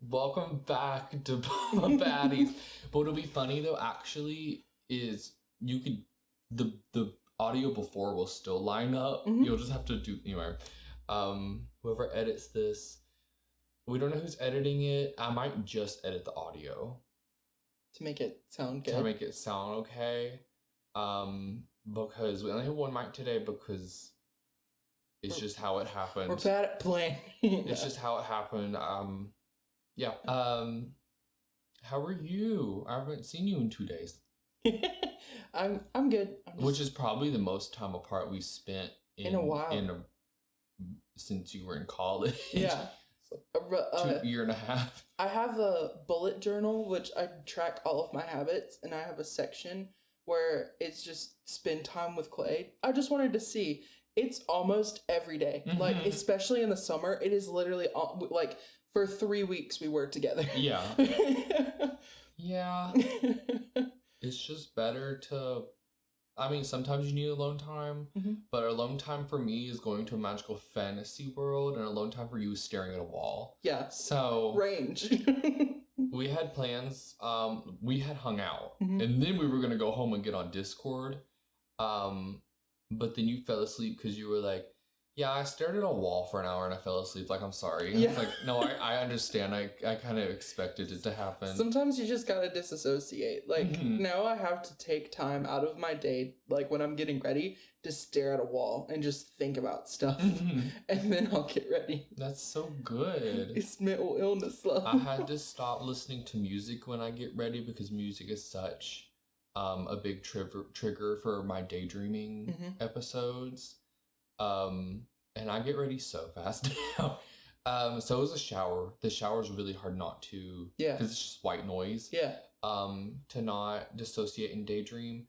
Welcome back to Boba Baddies. But what'll be funny though, actually, is you could the audio before will still line up. Mhm. You'll just have to do anyway. Whoever edits this, we don't know who's editing it. I might just edit the audio To make it sound good. to make it sound okay. Because we only have one mic today because it's just how it happened. We're bad at planning. It's just how it happened. Yeah. How are you? I haven't seen you in 2 days. I'm good. Which is probably the most time apart we spent in a while. Since you were in college. Yeah. 2 year and a half. I have a bullet journal which I track all of my habits, and I have a section where it's just spend time with Clay. I just wanted to see. It's almost every day. Mm-hmm. Like, especially in the summer, it is literally like for 3 weeks we were together. Yeah. Yeah. It's just better to, I mean, sometimes you need alone time, but alone time for me is going to a magical fantasy world, and alone time for you is staring at a wall. Yeah. So range. we had plans. We had hung out, and then we were gonna go home and get on Discord. But then you fell asleep because you were like, yeah, I stared at a wall for an hour and I fell asleep. Like, I'm sorry. Yeah. It's like, no, I understand. I kind of expected it to happen. Sometimes you just gotta disassociate. Like, now I have to take time out of my day, like when I'm getting ready, to stare at a wall and just think about stuff. And then I'll get ready. That's so good. It's mental illness, love. I had to stop listening to music when I get ready because music is such a big trigger for my daydreaming episodes. And I get ready so fast now. So is a shower. The shower is really hard not to, because it's just white noise. Yeah. To not dissociate and daydream.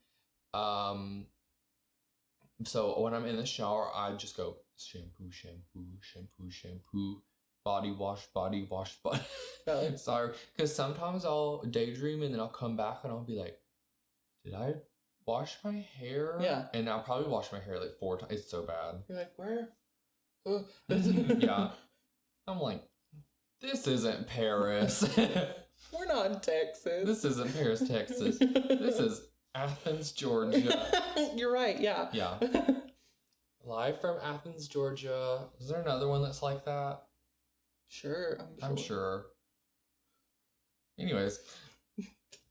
So when I'm in the shower, I just go shampoo, shampoo, shampoo, shampoo, body wash, body wash, body. Sorry, because sometimes I'll daydream and then I'll come back and I'll be like, did I wash my hair? Yeah. And I'll probably wash my hair like 4 times. It's so bad. You're like, where? Yeah. I'm like, this isn't Paris. We're not in Texas. This isn't Paris, Texas. This is Athens, Georgia. You're right, yeah. Yeah. Live from Athens, Georgia. Is there another one that's like that? Sure, I'm sure. Anyways.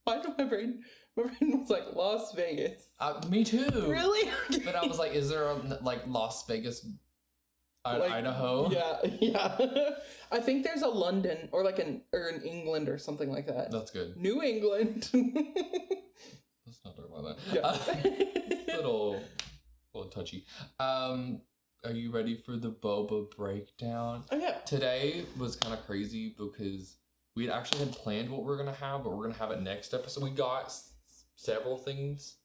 Why do my brain was like Las Vegas? Me too. Really? But I was like, is there a, like Las Vegas, Idaho? Yeah. I think there's a London or like in England or something like that. That's good. New England. Let's not talk about that. Yeah. little touchy. Are you ready for the boba breakdown? Oh yeah. Today was kind of crazy because we actually had planned what we're gonna have, but we're gonna have it next episode. We got several things.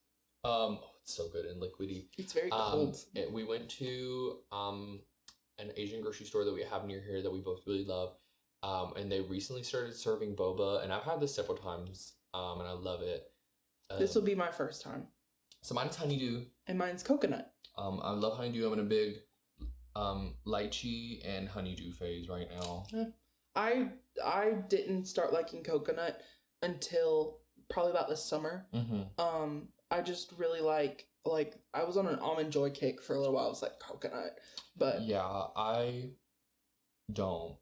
It's so good and liquidy. It's very cold. We went to an Asian grocery store that we have near here that we both really love. And they recently started serving boba, and I've had this several times, and I love it. This will be my first time. So mine's honeydew. And mine's coconut. I love honeydew. I'm in a big lychee and honeydew phase right now. I didn't start liking coconut until probably about this summer. I just really like I was on an Almond Joy kick for a little while. I was like coconut, but yeah, I don't.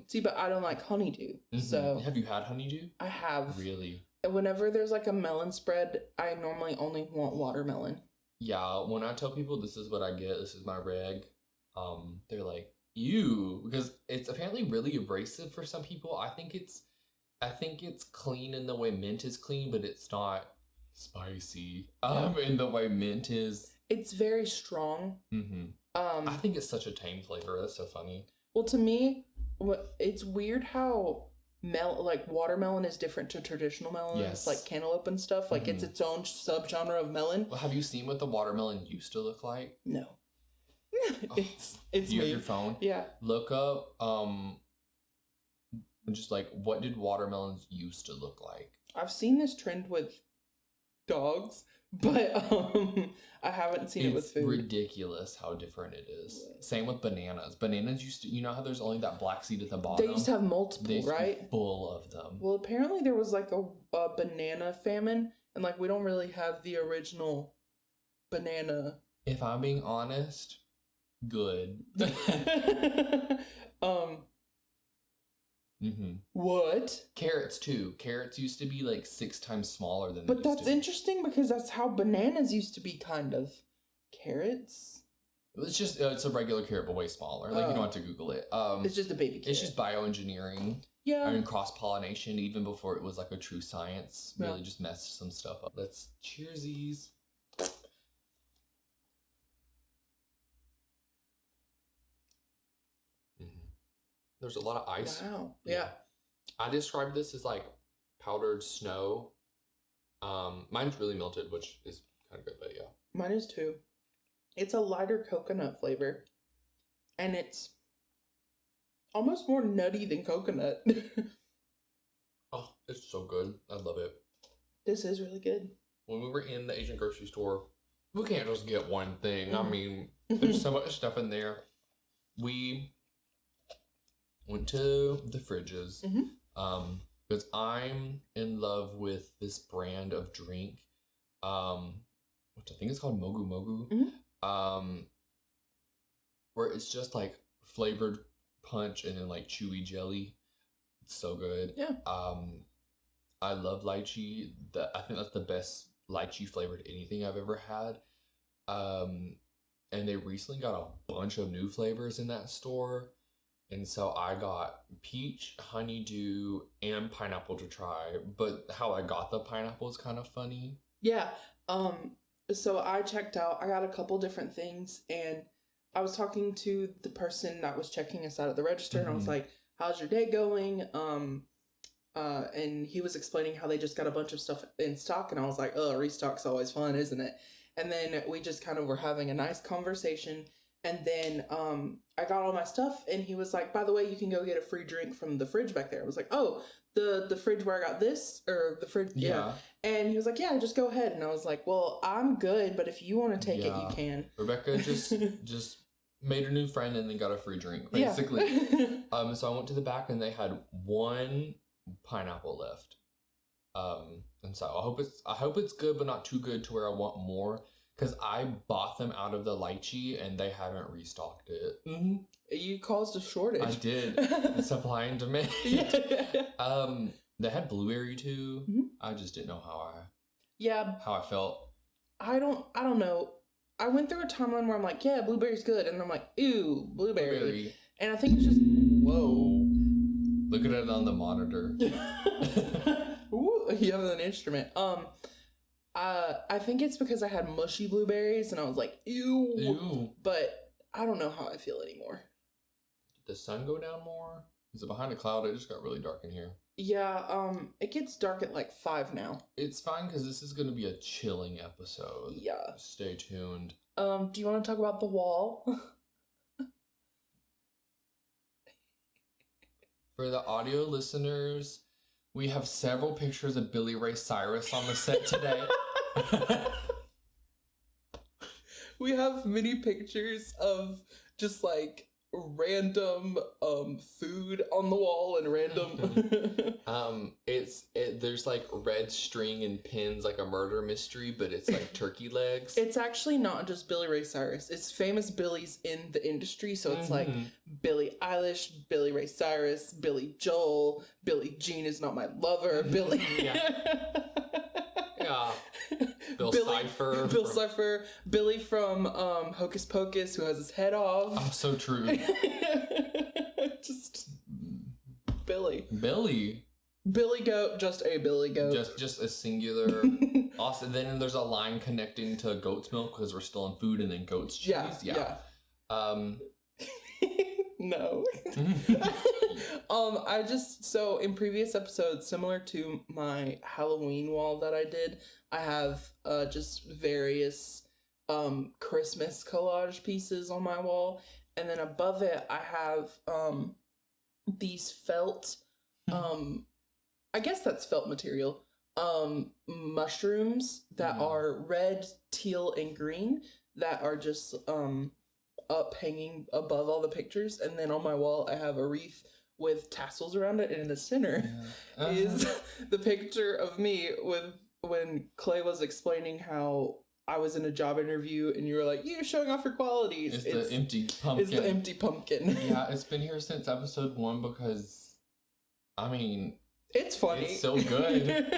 See, but I don't like honeydew. So have you had honeydew? I have. Really? Whenever there's like a melon spread, I normally only want watermelon. Yeah, when I tell people this is what I get, this is my reg, they're like, ew, because it's apparently really abrasive for some people. I think it's clean in the way mint is clean, but it's not spicy in the way mint is. It's very strong. I think it's such a tame flavor. That's so funny. Well, to me, it's weird how watermelon is different to traditional melons, like cantaloupe and stuff. Like it's its own subgenre of melon. Well, have you seen what the watermelon used to look like? No. It's you have your phone? Yeah. Look up just like what did watermelons used to look like? I've seen this trend with dogs but I haven't seen it with food. It's ridiculous how different it is. Same with bananas. Bananas used to, you know how there's only that black seed at the bottom? They used to have multiple, right? Full of them. Well, apparently there was like a banana famine, and like we don't really have the original banana. If I'm being honest, good. What? Carrots too. Carrots used to be like 6 times smaller than. But that's interesting because that's how bananas used to be, kind of. Carrots. It's just it's a regular carrot but way smaller. Like you don't have to Google it. It's just a baby carrot. It's just bioengineering. Yeah. I mean cross pollination even before it was like a true science. Really just messed some stuff up. Let's cheersies. There's a lot of ice. Wow. Yeah. I described this as like powdered snow. Mine's really melted, which is kind of good, but yeah. Mine is too. It's a lighter coconut flavor. And it's almost more nutty than coconut. Oh, it's so good. I love it. This is really good. When we were in the Asian grocery store, we can't just get one thing. I mean, there's so much stuff in there. We went to the fridges because I'm in love with this brand of drink, which I think is called Mogu Mogu, where it's just like flavored punch and then like chewy jelly. It's so good. Yeah. I love lychee. I think that's the best lychee flavored anything I've ever had. And they recently got a bunch of new flavors in that store. And so I got peach, honeydew, and pineapple to try. But how I got the pineapple is kind of funny. Yeah. So I checked out. I got a couple different things. And I was talking to the person that was checking us out at the register. And I was like, how's your day going? And he was explaining how they just got a bunch of stuff in stock. And I was like, oh, restock's always fun, isn't it? And then we just kind of were having a nice conversation. And then I got all my stuff, and he was like, by the way, you can go get a free drink from the fridge back there. I was like, oh, the fridge where I got this? Or the fridge? Yeah. And he was like, yeah, just go ahead. And I was like, well, I'm good, but if you want to take it, you can. Rebecca just made a new friend and then got a free drink, basically. Yeah. So I went to the back, and they had one pineapple left. And so I hope it's good, but not too good to where I want more. Because I bought them out of the lychee and they haven't restocked it. You caused a shortage. I did. Supply and demand. They had blueberry too. I just didn't know how I felt. I don't know. I went through a timeline where I'm like, yeah, blueberry's good, and I'm like, ew, blueberry. And I think it's just whoa. Look at it on the monitor. Ooh, you have an instrument. I think it's because I had mushy blueberries and I was like, ew. But I don't know how I feel anymore. Did the sun go down more? Is it behind a cloud? It just got really dark in here. Yeah, it gets dark at like 5 now. It's fine because this is going to be a chilling episode. Yeah. Stay tuned. Do you want to talk about the wall? For the audio listeners, we have several pictures of Billy Ray Cyrus on the set today. We have many pictures of just like random food on the wall and random there's like red string and pins, like a murder mystery, but it's like turkey legs. It's actually not just Billy Ray Cyrus. It's famous Billies in the industry. So it's like Billie Eilish, Billy Ray Cyrus, Billy Joel, Billie Jean is not my lover, Billy. Bill Cipher. Bill Cipher. Billy from Hocus Pocus, who has his head off. Oh, so true. Just Billy. Billy Goat, just a Billy Goat. Just a singular. Also, then there's a line connecting to goat's milk because we're still in food, and then goat's cheese. Yeah. No. So in previous episodes, similar to my Halloween wall that I did, I have just various Christmas collage pieces on my wall, and then above it I have these felt I guess that's felt material. mushrooms that are red, teal, and green that are just up hanging above all the pictures, and then on my wall I have a wreath with tassels around it, and in the center is the picture of me with when Clay was explaining how I was in a job interview and you were like, you're showing off your qualities. It's the empty pumpkin. It's the empty pumpkin. Yeah, it's been here since episode 1 because, I mean... It's funny. It's so good.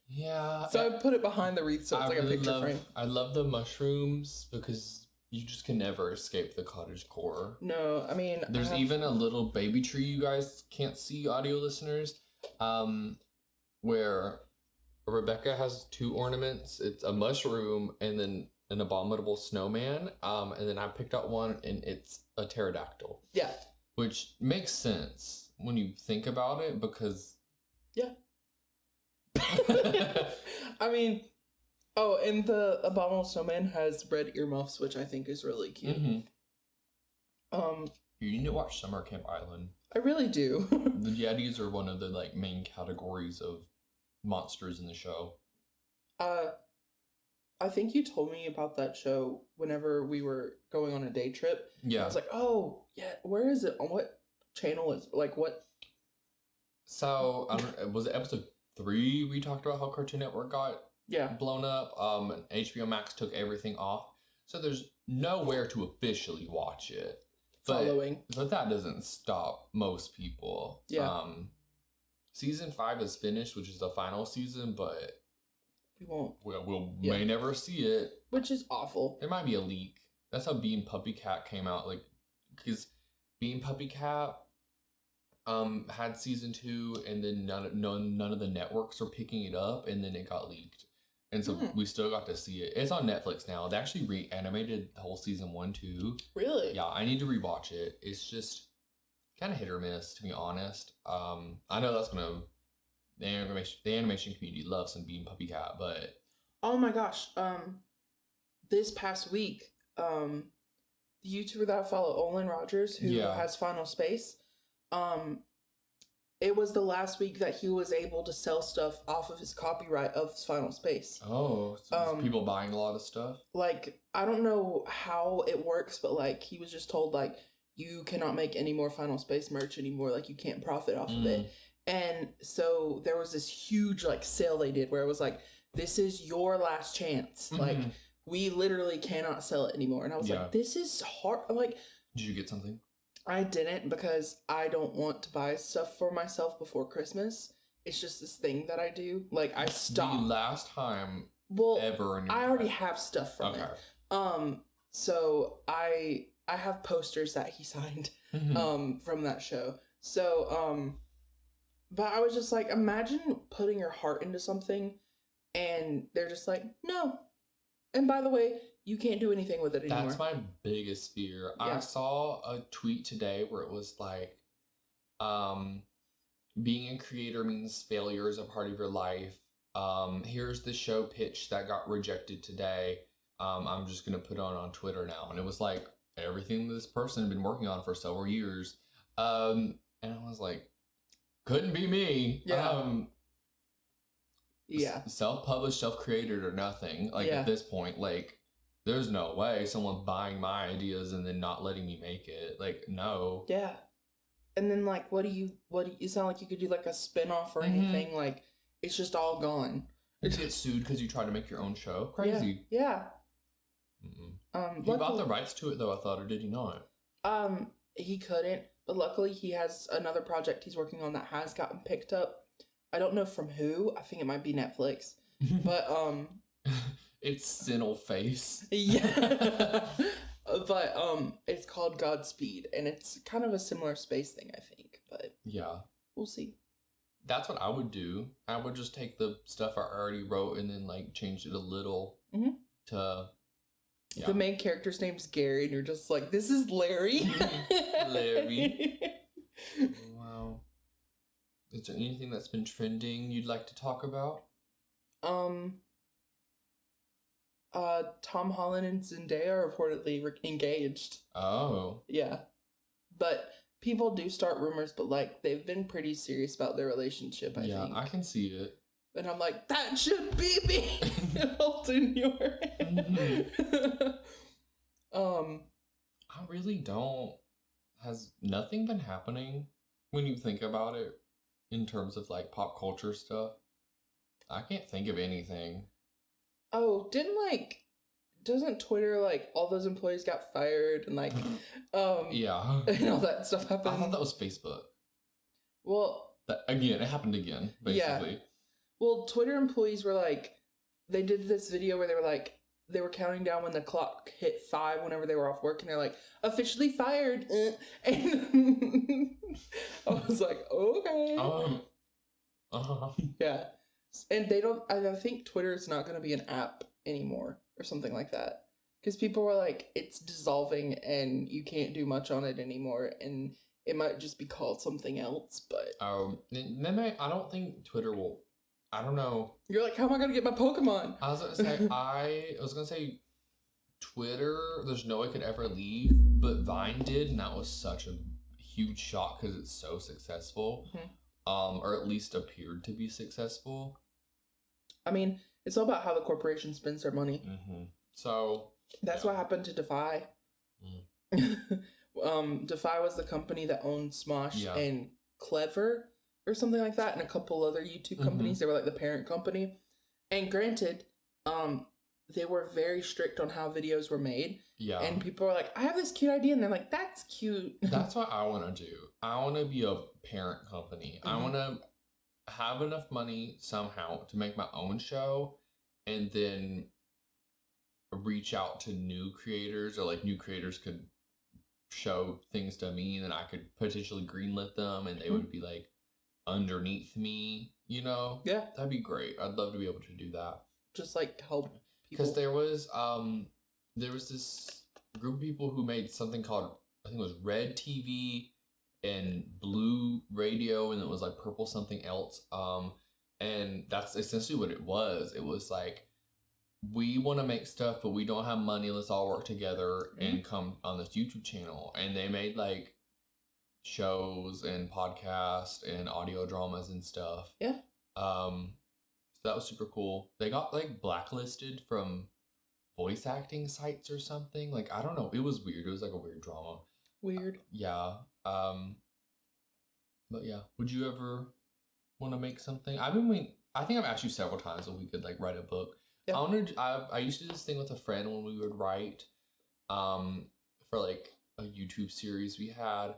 Yeah. So I put it behind the wreath so it's like a picture frame. I love the mushrooms because you just can never escape the cottagecore. No, I mean... There's even a little baby tree you guys can't see, audio listeners, where... Rebecca has 2 ornaments. It's a mushroom and then an abominable snowman. And then I picked out one and it's a pterodactyl. Yeah. Which makes sense when you think about it because... Yeah. I mean... Oh, and the abominable snowman has red earmuffs, which I think is really cute. Mm-hmm. You need to watch Summer Camp Island. I really do. The Yetis are one of the like main categories of monsters in the show. I think you told me about that show whenever we were going on a day trip. Yeah. I was like, oh, yeah, where is it? On what channel is it? Like, what? So, was it episode 3 we talked about how Cartoon Network got blown up? And HBO Max took everything off. So there's nowhere to officially watch it. But that doesn't stop most people. Yeah. Season 5 is finished, which is the final season, but we won't. We'll may never see it. Which is awful. There might be a leak. That's how Bean Puppy Cat came out. Like, because Bean Puppy Cat had season 2, and then none of the networks are picking it up, and then it got leaked. And so we still got to see it. It's on Netflix now. They actually reanimated the whole season 1 too. Really? Yeah, I need to rewatch it. It's just kind of hit or miss, to be honest. I know that's gonna the animation community loves some Bean Puppy Cat, but oh my gosh, this past week, the YouTuber that I follow, Olin Rogers, who has Final Space, it was the last week that he was able to sell stuff off of his copyright of his Final Space. Oh, so people buying a lot of stuff? Like, I don't know how it works, but like he was just told like, you cannot make any more Final Space merch anymore. Like, you can't profit off of it. And so there was this huge, like, sale they did where it was like, this is your last chance. Like, we literally cannot sell it anymore. And I was like, this is hard. I'm like... Did you get something? I didn't because I don't want to buy stuff for myself before Christmas. It's just this thing that I do. Like, I stopped. The last time ever in your I already have stuff from it. So I have posters that he signed from that show. So but I was just like, imagine putting your heart into something and they're just like, no. And by the way, you can't do anything with it anymore. That's my biggest fear. I saw a tweet today where it was like, being a creator means failure is a part of your life. Here's the show pitch that got rejected today. I'm just going to put it on Twitter now. And it was like everything this person had been working on for several years. And I was like, couldn't be me. Self-published, self-created or nothing. Like at this point, like there's no way someone's buying my ideas and then not letting me make it. Like, no. Yeah. And then like, what do you, it's not like you could do like a spin-off or anything. Like, it's just all gone. You get sued because you try to make your own show. Crazy. Yeah. He bought the rights to it though, I thought, or did he not? He couldn't, but luckily he has another project he's working on that has gotten picked up. I don't know from who. I think it might be Netflix. But it's Sinnel Face. Yeah. But it's called Godspeed, and it's kind of a similar space thing, I think. But yeah, we'll see. That's what I would do. I would just take the stuff I already wrote and then like change it a little to. Yeah. The main character's name's Gary, and you're just like, this is Larry. Larry. Wow. Is there anything that's been trending you'd like to talk about? Tom Holland and Zendaya are reportedly engaged. Oh. Yeah. But people do start rumors, but like they've been pretty serious about their relationship, I think. Yeah, I can see it. And I'm like, that should be me holding your hand. I really don't. Has nothing been happening when you think about it in terms of like pop culture stuff? I can't think of anything. Oh, doesn't Twitter, like, all those employees got fired and, like, yeah. And all that stuff happened? I thought that was Facebook. Well... Again, it happened again, basically. Yeah. Well, Twitter employees were, like, they did this video where they were, like, they were counting down when the clock hit 5 whenever they were off work, and they're like, officially fired. And I was like, okay. Yeah. And I think Twitter is not going to be an app anymore or something like that. Because people were like, it's dissolving and you can't do much on it anymore. And it might just be called something else, but... I don't think Twitter will... I don't know. You're like, how am I going to get my Pokemon? I was going to say Twitter, there's no way it could ever leave, but Vine did, and that was such a huge shock because it's so successful. Mm-hmm. Or at least appeared to be successful. I mean, it's all about how the corporation spends their money. Mm-hmm. So... That's what happened to Defy. Defy was the company that owned Smosh and Clever or something like that, and a couple other YouTube companies. They were like the parent company. And granted, they were very strict on how videos were made. Yeah. And people were like, I have this cute idea, and they're like, that's cute. That's what I want to do. I want to be a parent company. I want to have enough money somehow to make my own show, and then reach out to new creators, or like new creators could show things to me, and then I could potentially greenlit them, and they would be like underneath me, you know? Yeah. That'd be great. I'd love to be able to do that. Just like help people. Because there was this group of people who made something called, I think it was Red TV and Blue Radio, and it was like Purple something else. And that's essentially what it was. It was like, we want to make stuff, but we don't have money. Let's all work together and come on this YouTube channel. And they made like shows and podcasts and audio dramas and stuff. Yeah. So that was super cool. They got like blacklisted from voice acting sites or something. Like, I don't know. It was weird. It was like a weird drama. Weird. Yeah. But yeah, would you ever want to make something? I think I've asked you several times if we could like write a book. Yeah. I used to do this thing with a friend when we would write for like a YouTube series we had,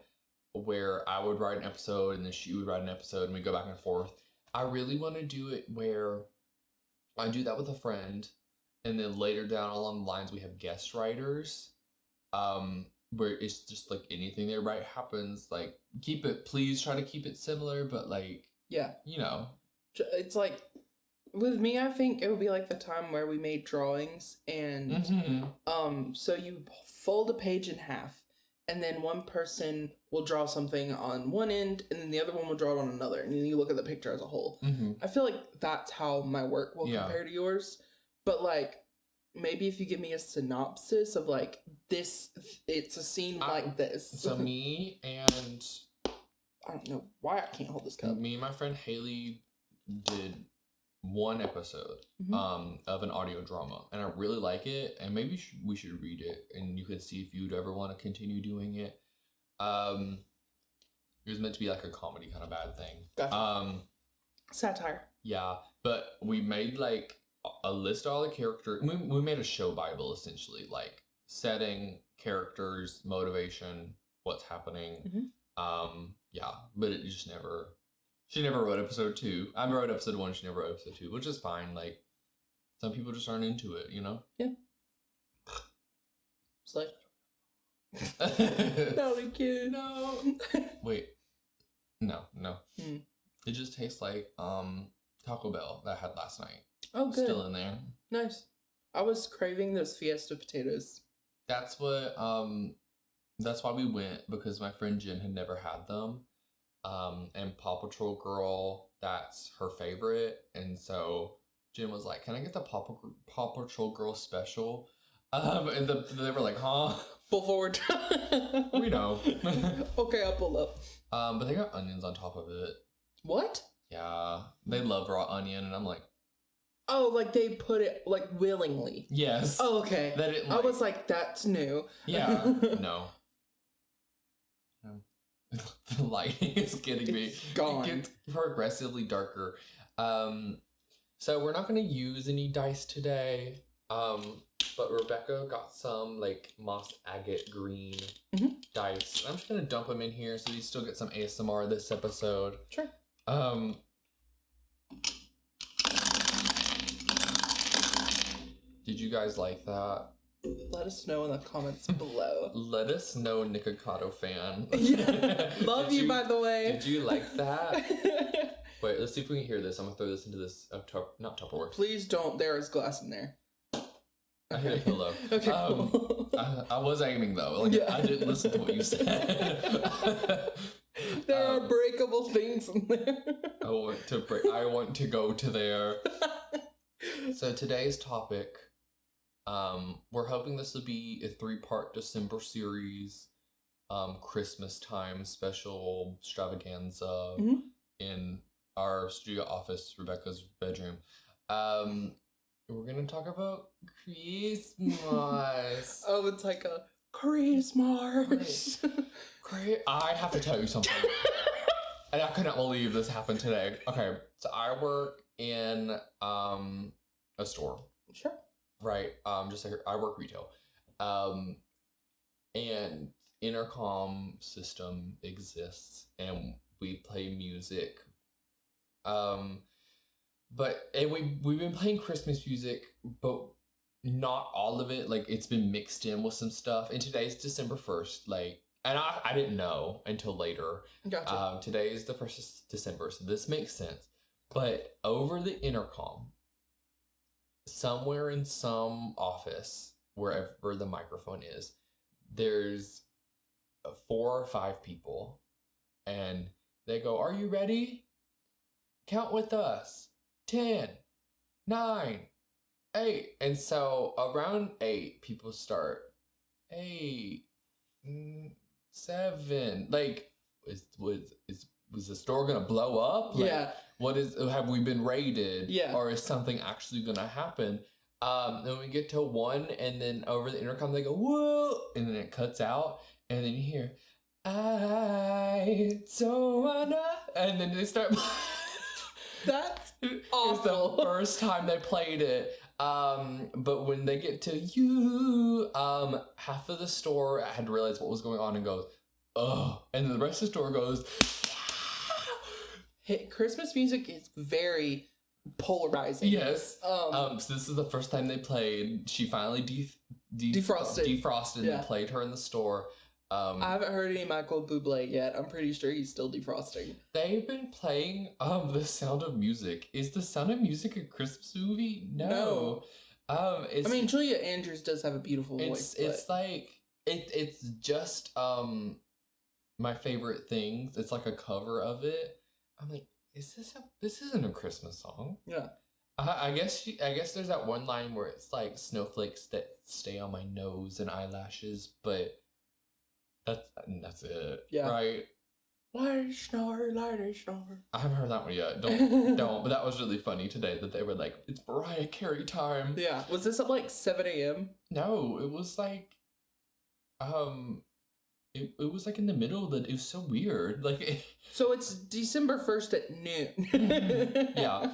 where I would write an episode and then she would write an episode and we go back and forth. I really want to do it where I do that with a friend, and then later down along the lines we have guest writers, where it's just like anything they write happens. Like, please try to keep it similar, but like, yeah, you know, it's like, with me, I think it would be like the time where we made drawings, and so you fold a page in half, and then one person will draw something on one end, and then the other one will draw it on another, and then you look at the picture as a whole. I feel like that's how my work will compare to yours, but like, maybe if you give me a synopsis of like this, it's a scene like this. So me and... I don't know why I can't hold this cup. Me and my friend Haley did one episode of an audio drama, and I really like it, and maybe we should read it, and you could see if you'd ever want to continue doing it. It was meant to be like a comedy kind of bad thing. Gotcha. Satire. Yeah, but we made like a list of all the characters. We made a show Bible, essentially, like setting, characters, motivation, what's happening. Yeah, but it just never... She never wrote episode 2. I wrote episode 1, she never wrote episode 2, which is fine. Like, some people just aren't into it, you know? Yeah. It's like... No, we can't. No. Wait. No. It just tastes like Taco Bell that I had last night. Oh, good. Still in there. Nice. I was craving those Fiesta potatoes. That's why we went, because my friend Jen had never had them. And Paw Patrol Girl, that's her favorite, and so Jen was like, can I get the Paw Patrol Girl special? And they were like, huh? Pull forward. We know. Okay, I'll pull up. But they got onions on top of it. What? Yeah, they love raw onion, and I'm like, oh, like they put it like willingly. yes. Oh, okay. That it, I was like, that's new. Yeah, no. The lighting is getting me. Gone. It gets progressively darker. So we're not going to use any dice today. But Rebecca got some like moss agate green dice. I'm just going to dump them in here so you still get some ASMR this episode. Sure. Did you guys like that? Let us know in the comments below. Let us know, Nikocado fan. Yeah. Love you, by the way. Did you like that? Wait, let's see if we can hear this. I'm gonna throw this into this, not Tupperware. Please don't. There is glass in there. I hit a pillow. Okay. Cool. I was aiming though. Like, yeah. I didn't listen to what you said. There are breakable things in there. I want to go to there. So today's topic. We're hoping this will be a 3-part December series, Christmas time special extravaganza in our studio office, Rebecca's bedroom. We're gonna talk about Christmas. Oh, it's like a Christmas. I have to tell you something. And I could not believe this happened today. Okay, so I work in a store. Sure. Right. Just like I work retail. And intercom system exists and we play music. We've been playing Christmas music, but not all of it. Like it's been mixed in with some stuff. And today's December 1st, like, and I didn't know until later. Gotcha. Today is the 1st of December, so this makes sense. But over the intercom, somewhere in some office, wherever the microphone is, there's 4 or 5 people, and they go, "Are you ready? Count with us. 10, 9, 8." And so around 8, people start 8, 7. Like, was the store gonna blow up? Like, yeah. Have we been raided? Yeah. Or is something actually gonna happen? Then we get to 1, and then over the intercom they go, "Whoa!" And then it cuts out, and then you hear, "I don't wanna," and then they start. That's awful. It's the first time they played it. But when they get to you, half of the store had realized what was going on and goes, "Oh," and then the rest of the store goes. Christmas music is very polarizing. Yes. So this is the first time they played. She finally defrosted and they played her in the store. I haven't heard any Michael Bublé yet. I'm pretty sure he's still defrosting. They've been playing The Sound of Music. Is The Sound of Music a Christmas movie? No. I mean, Julia Andrews does have a beautiful voice. It's like it's just my favorite things. It's like a cover of it. I'm like, this isn't a Christmas song. Yeah. I guess there's that one line where it's like snowflakes that stay on my nose and eyelashes, but that's it. Yeah. Right? Lighty snore. I haven't heard that one yet. Don't. But that was really funny today that they were like, "It's Mariah Carey time." Yeah. Was this at like 7 a.m.? No, it was like It was like in the middle of it was so weird. Like so it's December 1st at noon. Yeah.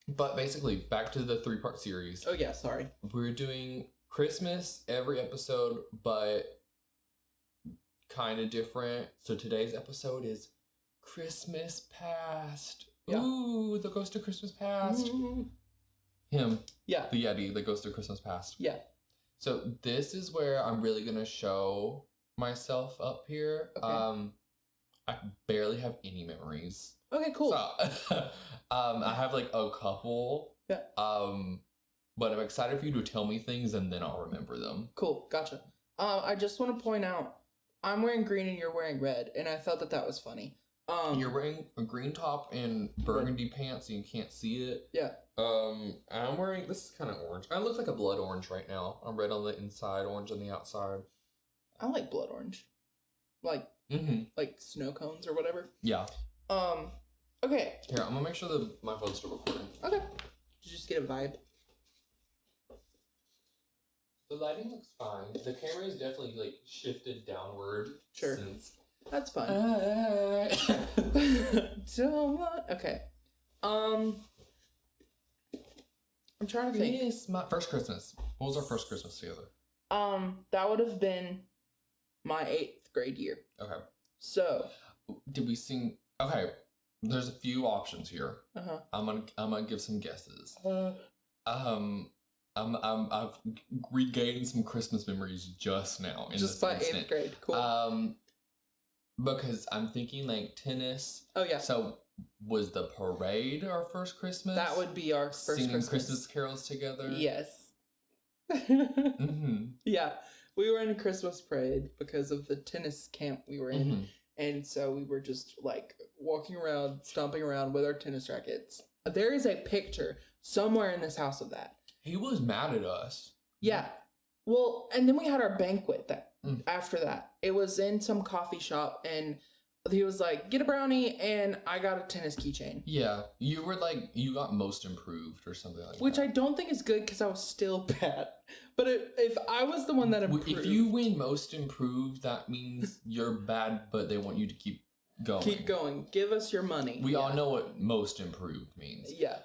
But basically back to the 3-part series. Oh yeah, sorry. We're doing Christmas every episode, but kind of different. So today's episode is Christmas Past. Yeah. Ooh, the Ghost of Christmas Past. Mm-hmm. Him. Yeah. The Yeti, the Ghost of Christmas Past. Yeah. So this is where I'm really going to show myself up here. Okay. I barely have any memories. Okay, cool. So, I have like a couple. Yeah. But I'm excited for you to tell me things and then I'll remember them. Cool, gotcha. I just want to point out, I'm wearing green and you're wearing red, and I thought that was funny. You're wearing a green top and burgundy pants, and you can't see it. Yeah. I'm wearing, this is kind of orange. I look like a blood orange right now. I'm red on the inside, orange on the outside. I like blood orange. Like, like snow cones or whatever. Yeah. Okay. Here, I'm gonna make sure that my phone's still recording. Okay. Did you just get a vibe? The lighting looks fine. The camera is definitely like shifted downward. Sure. Since... That's fine. Okay. I'm trying to think. Yes, my first Christmas. What was our first Christmas together? That would have been my 8th grade year. Okay. So. Did we sing? Okay. There's a few options here. Uh-huh. I'm gonna give some guesses. I've regained some Christmas memories just now. Just by 8th grade. Cool. Because I'm thinking like tennis. Oh yeah. So was the parade our first Christmas? That would be our first Singing Christmas carols together? Yes. Mm-hmm. Yeah. We were in a Christmas parade because of the tennis camp we were in. Mm-hmm. And so we were just like walking around, stomping around with our tennis rackets. There is a picture somewhere in this house of that. He was mad at us. Yeah. Well, and then we had our banquet after that. It was in some coffee shop, and he was like, get a brownie, and I got a tennis keychain. Yeah. You were like, you got most improved or something like Which that. I don't think is good because I was still bad. But if I was the one that improved. If you win most improved, that means you're bad, but they want you to keep going. Keep going. Give us your money. We all know what most improved means. Yeah.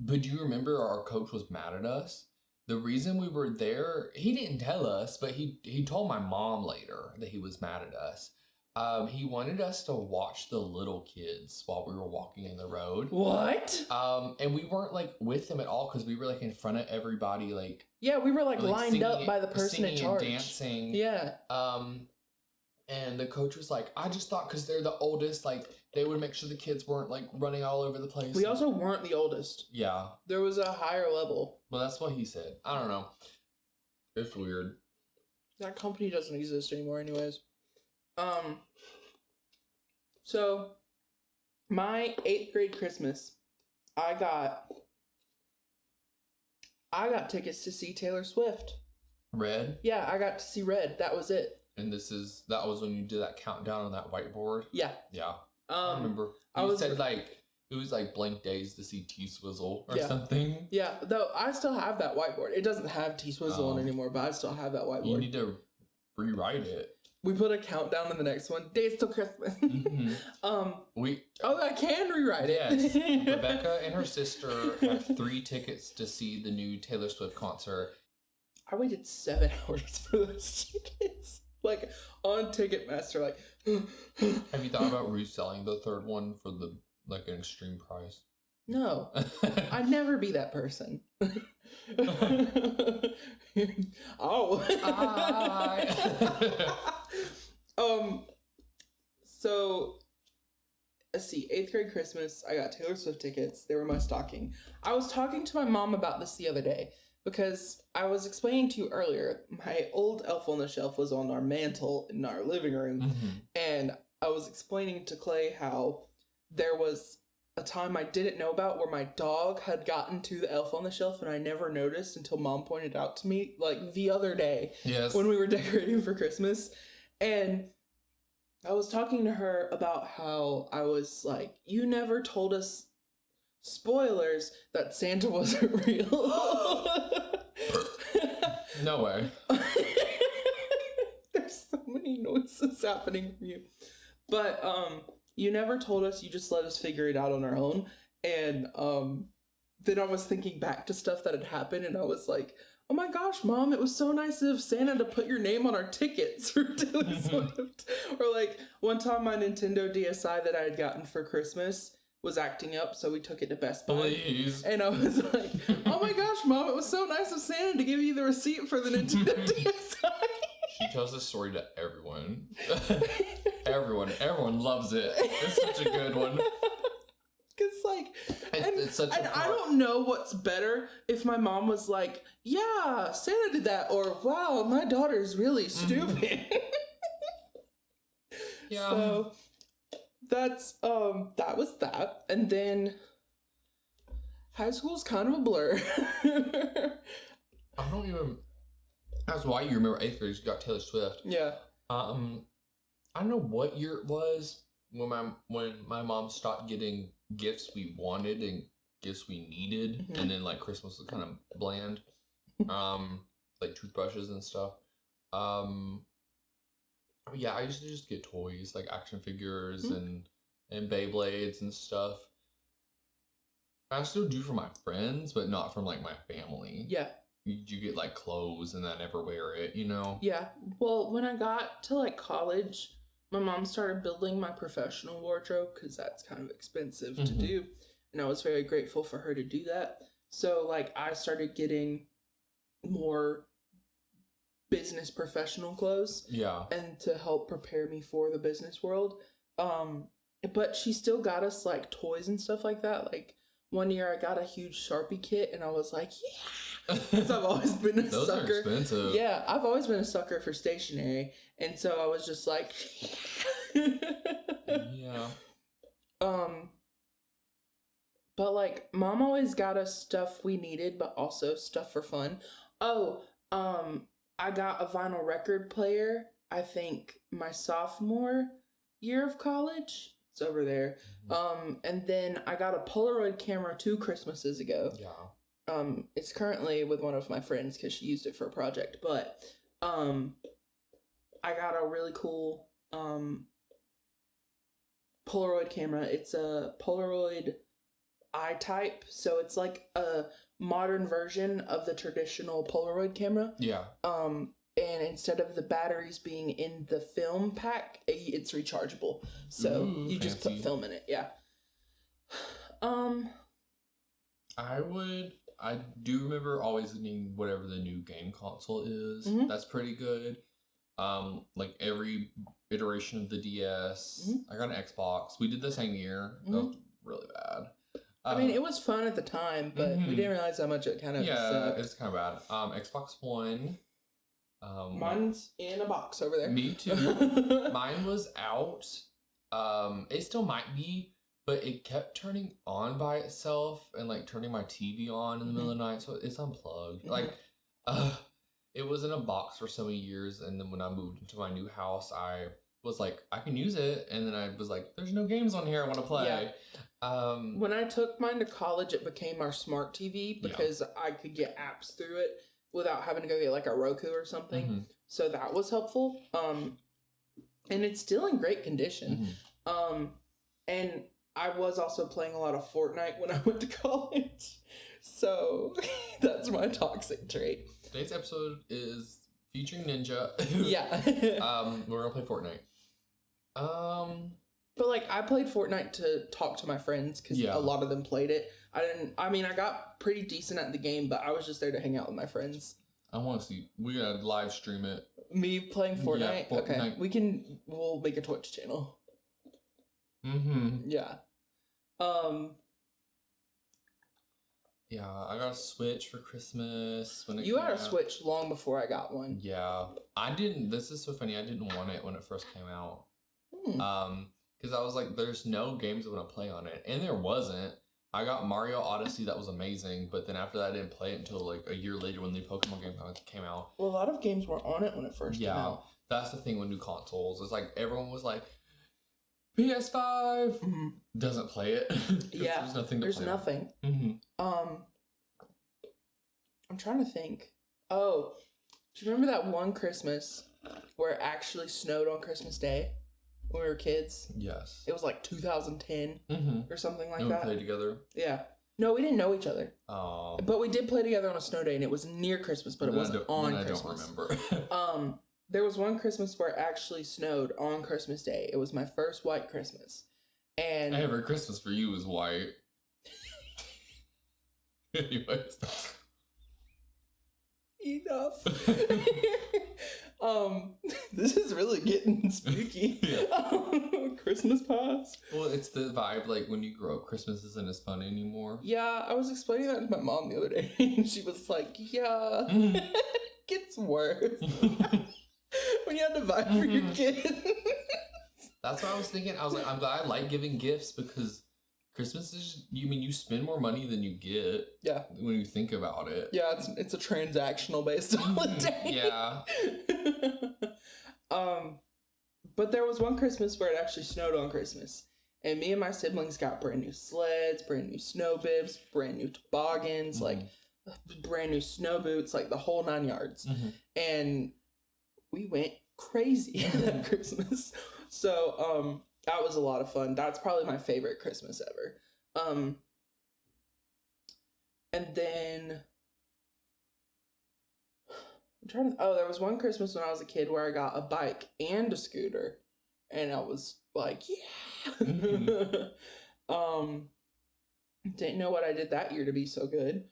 But do you remember our coach was mad at us? The reason we were there, he didn't tell us, but he told my mom later that he was mad at us. He wanted us to watch the little kids while we were walking in the road. What? And we weren't like with them at all because we were like in front of everybody, like yeah, we were like lined singing, up by the person in charge, and dancing. Yeah. And the coach was like, I just thought because they're the oldest, like they would make sure the kids weren't like running all over the place. We also weren't the oldest. Yeah. There was a higher level. Well, that's what he said. I don't know. It's weird. That company doesn't exist anymore anyways. So my 8th grade Christmas, I got tickets to see Taylor Swift. Red? Yeah, I got to see Red. That was it. And that was when you did that countdown on that whiteboard? Yeah. Yeah. I remember. You said like it was like blank days to see T-Swizzle or something. Yeah, though I still have that whiteboard. It doesn't have T-Swizzle on anymore, but I still have that whiteboard. You need to rewrite it. We put a countdown in the next one. Days till Christmas. Mm-hmm. I can rewrite it. Yes. Rebecca and her sister have 3 tickets to see the new Taylor Swift concert. I waited 7 hours for those tickets. Like on Ticketmaster, like Have you thought about reselling the 3rd one for the like an extreme price? No. I'd never be that person. Oh. So let's see, 8th grade Christmas, I got Taylor Swift tickets. They were my stocking. I was talking to my mom about this the other day because I was explaining to you earlier, my old Elf on the Shelf was on our mantle in our living room. Mm-hmm. And I was explaining to Clay how there was a time I didn't know about where my dog had gotten to the Elf on the Shelf and I never noticed until Mom pointed out to me like the other day. Yes. When we were decorating for Christmas. And I was talking to her about how I was like, you never told us, spoilers, that Santa wasn't real. No way. There's so many noises happening from you. But you never told us, you just let us figure it out on our own. And then I was thinking back to stuff that had happened and I was like, oh my gosh, Mom, it was so nice of Santa to put your name on our tickets for Taylor Swift. Or like one time my Nintendo DSi that I had gotten for Christmas was acting up, so we took it to Best Buy. Please. And I was like, oh my gosh, Mom, it was so nice of Santa to give you the receipt for the Nintendo DSi. She tells this story to everyone. Everyone loves it. It's such a good one. Cause like, it's such a I don't know what's better if my mom was like, yeah, Santa did that, or wow, my daughter's really stupid. Yeah. So that's that was that, and then high school's kind of a blur. I don't even. That's why you remember 8th grade. You got Taylor Swift. Yeah. I don't know what year it was, when my mom stopped getting gifts we wanted and gifts we needed, and then like Christmas was kind of bland, like toothbrushes and stuff. Yeah, I used to just get toys like action figures and Beyblades and stuff. I still do for my friends, but not from like my family. Yeah. You get like clothes and I never wear it, you know? Yeah. Well, when I got to like college, my mom started building my professional wardrobe because that's kind of expensive to do. And I was very grateful for her to do that. So like I started getting more business professional clothes. Yeah. And to help prepare me for the business world. But she still got us like toys and stuff like that. Like one year I got a huge Sharpie kit and I was like, yeah. Because I've always been a Those sucker. Are expensive. Yeah, I've always been a sucker for stationery. And so I was just like, yeah. But like mom always got us stuff we needed, but also stuff for fun. I got a vinyl record player, I think my sophomore year of college. It's over there. And then I got a Polaroid camera 2 Christmases ago. Yeah. It's currently with one of my friends because she used it for a project. But I got a really cool Polaroid camera. It's a Polaroid I-type, so it's like a modern version of the traditional Polaroid camera. Yeah. And instead of the batteries being in the film pack, it's rechargeable. So you just put film in it. Yeah. I do remember always needing whatever the new game console is. That's pretty good. Like every iteration of the DS. I got an Xbox. We did the same year. That was really bad. I mean, it was fun at the time, but we didn't realize how much it kind of sucked. It's kind of bad. Xbox One. Mine's in a box over there. Me too. Mine was out. It still might be, but it kept turning on by itself and like turning my TV on in the middle of the night, so it's unplugged. Like, it was in a box for so many years, and then when I moved into my new house, I was like, I can use it, and then I was like, there's no games on here I want to play. Yeah. When I took mine to college, it became our smart TV because I could get apps through it without having to go get like a Roku or something. So that was helpful. And it's still in great condition. And I was also playing a lot of Fortnite when I went to college. So that's my toxic trait. Today's episode is featuring Ninja. Yeah. We're gonna play Fortnite. But like I played Fortnite to talk to my friends because a lot of them played it. I got pretty decent at the game, but I was just there to hang out with my friends. I want to see. We gotta live stream it. Me playing Fortnite? Yeah, Fortnite. Okay. We'll make a Twitch channel. Yeah. Yeah, I got a Switch for Christmas when it You got a Switch long before I got one. Yeah. I didn't. This is so funny. I didn't want it when it first came out. Because I was like, there's no games I want to play on it. And there wasn't. I got Mario Odyssey, that was amazing. But then after that, I didn't play it until like a year later when the Pokemon game came out. Well, a lot of games were on it when it first came out. That's the thing with new consoles. It's like everyone was like, PS5 doesn't play it. Yeah. There's nothing to play. There's nothing. I'm trying to think. Oh, do you remember that one Christmas where it actually snowed on Christmas Day when we were kids? Yes. It was like 2010 or something like that. And we played together? Yeah. No, we didn't know each other. Oh. But we did play together on a snow day, and it was near Christmas, but it wasn't on Christmas. I don't remember. There was one Christmas where it actually snowed on Christmas Day. It was my first white Christmas. And every Christmas for you is white. Anyways. Enough. This is really getting spooky. Christmas past. Well, it's the vibe, like when you grow up, Christmas isn't as fun anymore. Yeah, I was explaining that to my mom the other day, and she was like, yeah, it gets worse. When you have to buy for your kids. That's what I was thinking. I was like, I'm glad I like giving gifts because Christmas is, you spend more money than you get. Yeah. When you think about it. Yeah, it's a transactional based holiday. Yeah. But there was one Christmas where it actually snowed on Christmas. And me and my siblings got brand new sleds, brand new snow bibs, brand new toboggans, like brand new snow boots, like the whole 9 yards. And we went crazy that Christmas. So that was a lot of fun. That's probably my favorite Christmas ever. And then there was one Christmas when I was a kid where I got a bike and a scooter, and I was like, yeah. Didn't know what I did that year to be so good.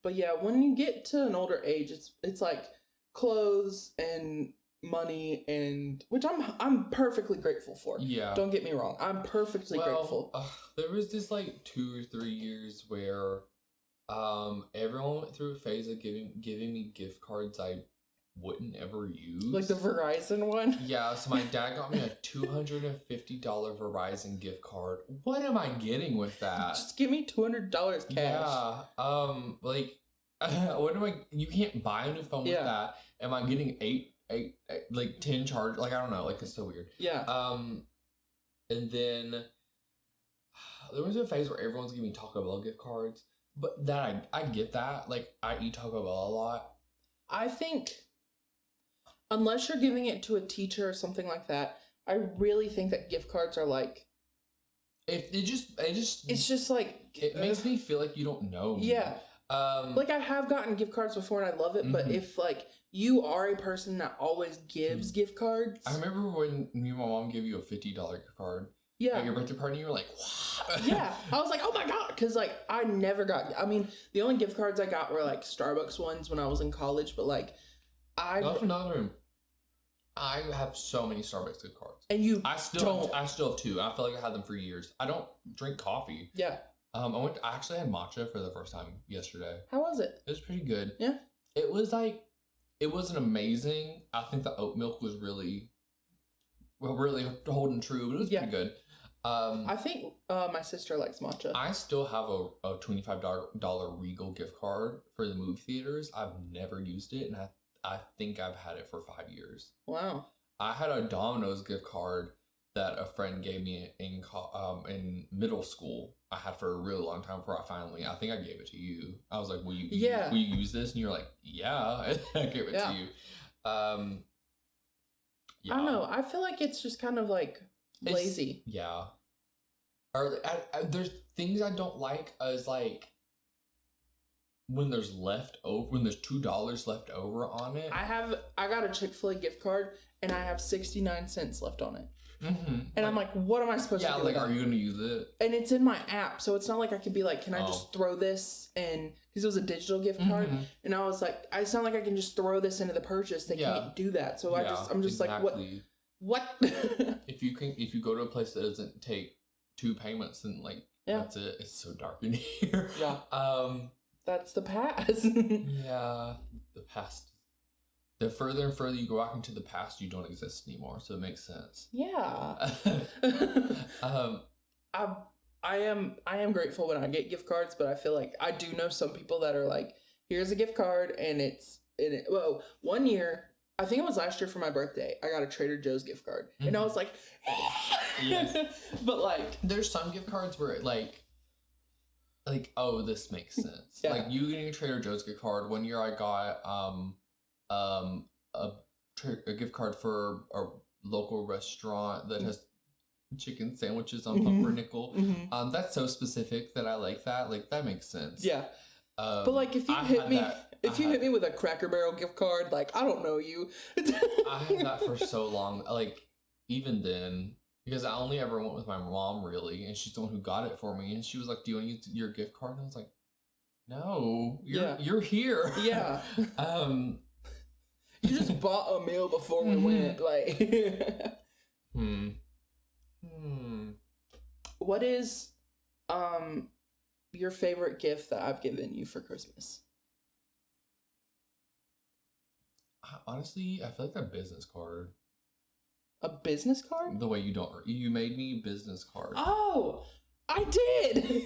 But yeah, when you get to an older age, it's like clothes and money, and which I'm perfectly grateful for. Yeah. Don't get me wrong. I'm perfectly grateful. There was this like 2 or 3 years where everyone went through a phase of giving me gift cards I wouldn't ever use. Like the Verizon one? Yeah, so my dad got me a $250 Verizon gift card. What am I getting with that? Just give me $200 cash. Yeah. Like what am I, you can't buy a new phone with that. Am I getting 10 charge? Like, I don't know. Like, it's so weird. Yeah. And then there was a phase where everyone's giving me Taco Bell gift cards. But that I get that. Like, I eat Taco Bell a lot. I think, unless you're giving it to a teacher or something like that, I really think that gift cards are like... It's just like... It makes me feel like you don't know me. Yeah. Like, I have gotten gift cards before and I love it, but if, like, you are a person that always gives gift cards... I remember when me and my mom gave you a $50 gift card. Yeah. At your birthday party, you were like, what? Yeah. I was like, oh my God. Because, like, I never got... I mean, the only gift cards I got were, like, Starbucks ones when I was in college. But, like, That's another... I have so many Starbucks gift cards. And you I still have 2. I feel like I had them for years. I don't drink coffee. Yeah. I actually had matcha for the first time yesterday. How was it? It was pretty good. Yeah. It was, like... It wasn't amazing. I think the oat milk was really holding true, but it was pretty good. I think my sister likes matcha. I still have a $25 Regal gift card for the movie theaters. I've never used it, and I think I've had it for 5 years. Wow. I had a Domino's gift card that a friend gave me in middle school. I had for a really long time before I think I gave it to you. I was like, will you use this? And you're like, yeah. And I gave it to you. Yeah. I don't know. I feel like it's just kind of like lazy. Or there's things I don't like as like when there's $2 left over on it. I got a Chick-fil-A gift card and I have 69 cents left on it. And I'm like, what am I supposed to do? Yeah, like, are you going to use it? And it's in my app, so it's not like I could be like, can I just throw this? And because it was a digital gift card, and I was like, I sound like I can just throw this into the purchase. They can't do that, so I'm just exactly. Like, what? if you go to a place that doesn't take 2 payments, then like that's it. It's so dark in here. Yeah. That's the past. Yeah, the past. The further and further you go out into the past, you don't exist anymore. So it makes sense. Yeah. I am grateful when I get gift cards, but I feel like I do know some people that are like, here's a gift card, and well, one year, I think it was last year for my birthday, I got a Trader Joe's gift card, and I was like, yes. But like, there's some gift cards where it like, oh, this makes sense. Yeah. Like you getting a Trader Joe's gift card. One year I got a gift card for a local restaurant that has chicken sandwiches on pumpernickel. That's so specific that I like that. Like that makes sense. Yeah. But like if you hit me with a Cracker Barrel gift card, like I don't know you. I had that for so long. Like even then, because I only ever went with my mom really, and she's the one who got it for me. And she was like, "Do you want to use your gift card?" And I was like, "No, you're here." Yeah. You just bought a meal before we went, like. What is, your favorite gift that I've given you for Christmas? Honestly, I feel like a business card. A business card? The way you made me a business card. Oh, I did.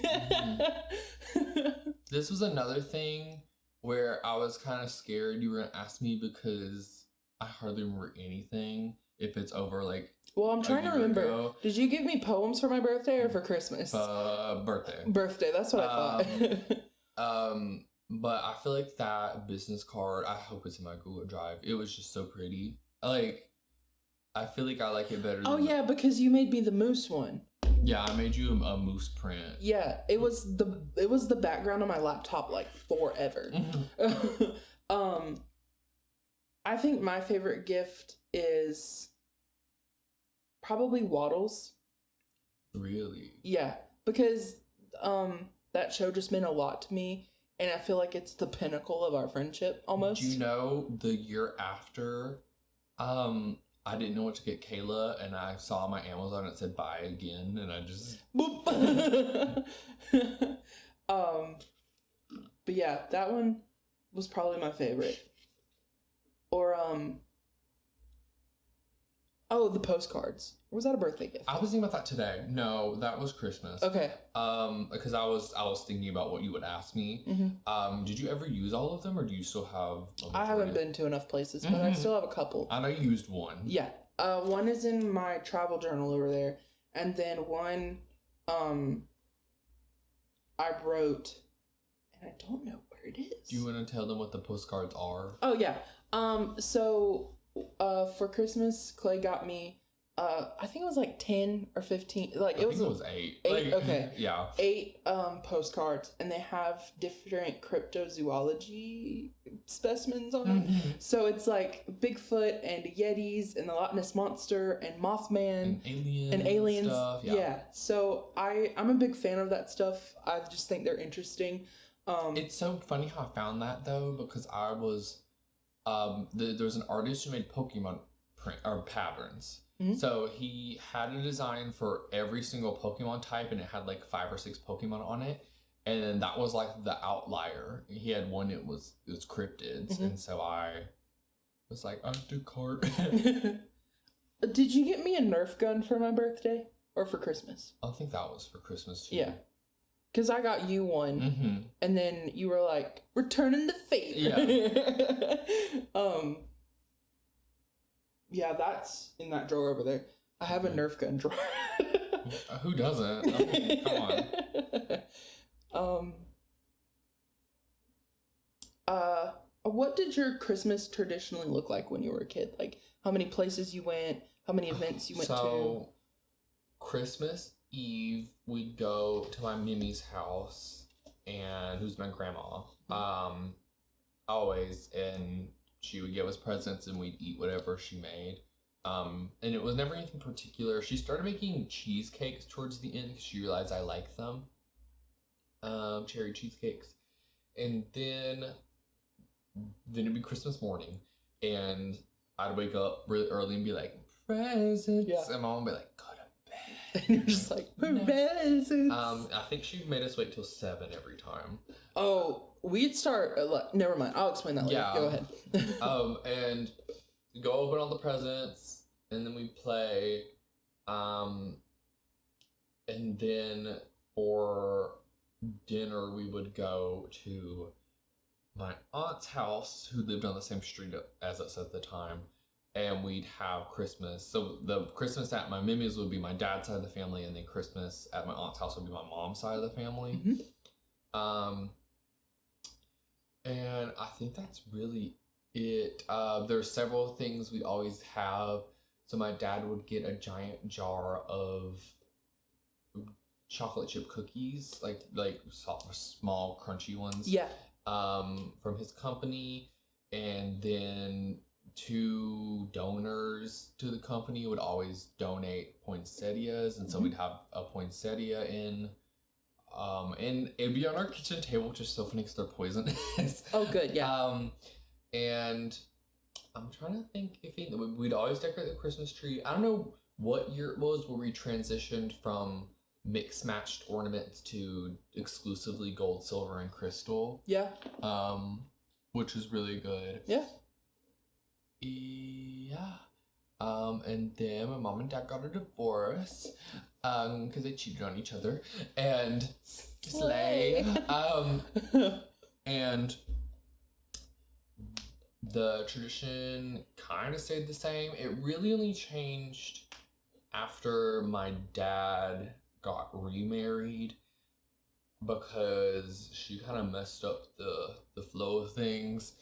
This was another thing where I was kind of scared you were going to ask me because I hardly remember anything if it's over like. Well, I'm trying to remember. Ago. Did you give me poems for my birthday or for Christmas? Birthday. Birthday. That's what I thought. But I feel like that business card. I hope it's in my Google Drive. It was just so pretty. Like, I feel like I like it better. Oh yeah, because you made me the moose one. Yeah, I made you a moose print. Yeah, it was the background on my laptop like forever. I think my favorite gift is probably Waddles. Really? Yeah, because that show just meant a lot to me, and I feel like it's the pinnacle of our friendship almost. Do you know the year after, I didn't know what to get Kayla, and I saw my Amazon and it said buy again, and I just boop. But yeah, that one was probably my favorite. Or the postcards. Or was that a birthday gift? I was thinking about that today. No, that was Christmas. Okay. Because I was thinking about what you would ask me. Mm-hmm. Did you ever use all of them, or do you still have? I haven't been to enough places, but I still have a couple. I know you used one. Yeah. One is in my travel journal over there, and then one, I wrote, and I don't know where it is. Do you want to tell them what the postcards are? Oh yeah. So, for Christmas, Clay got me. I think it was like 10 or 15. Like I think it was 8. 8. Okay. Yeah. 8 postcards, and they have different cryptozoology specimens on them. So it's like Bigfoot and Yetis and the Loch Ness Monster and Mothman and aliens stuff. Yeah. So I'm a big fan of that stuff. I just think they're interesting. It's so funny how I found that though, because I was there was an artist who made Pokemon print or patterns. So he had a design for every single Pokemon type, and it had like 5 or 6 Pokemon on it, and then that was like the outlier. He had one it was cryptids, and so I was like, I do cart. Did you get me a Nerf gun for my birthday or for Christmas? I think that was for Christmas too. Yeah. Because I got you one, and then you were like, returning the favor. Yeah. Yeah, that's in that drawer over there. I have a Nerf gun drawer. Who doesn't? I mean, come on. What did your Christmas traditionally look like when you were a kid? Like, how many places you went? How many events you went to? So, Christmas Eve, we'd go to my Mimi's house, and who's my grandma. Always, and she would give us presents, and we'd eat whatever she made. And it was never anything particular. She started making cheesecakes towards the end because she realized I like them. Cherry cheesecakes. And then it'd be Christmas morning, and I'd wake up really early and be like, presents. Yeah. And Mom would be like, go to bed. And you're just like, presents. I think she made us wait till 7 every time. Oh, we'd start. Never mind. I'll explain that later. Yeah. Go ahead. And go open all the presents, and then we'd play. And then for dinner, we would go to my aunt's house, who lived on the same street as us at the time, and we'd have Christmas. So the Christmas at my Mimi's would be my dad's side of the family, and then Christmas at my aunt's house would be my mom's side of the family. And I think that's really it. There's several things we always have. So my dad would get a giant jar of chocolate chip cookies, like small crunchy ones. Yeah. From his company, and then 2 donors to the company would always donate poinsettias, and so we'd have a poinsettia in. And it'd be on our kitchen table, which is so funny because they're poisonous. Oh, good, yeah. And I'm trying to think if we'd always decorate the Christmas tree. I don't know what year it was where we transitioned from mixed matched ornaments to exclusively gold, silver, and crystal. Yeah. Which is really good. Yeah. Yeah. And then my mom and dad got a divorce, because they cheated on each other, and slay. And The tradition kind of stayed the same. It really only changed after my dad got remarried because she kind of messed up the flow of things.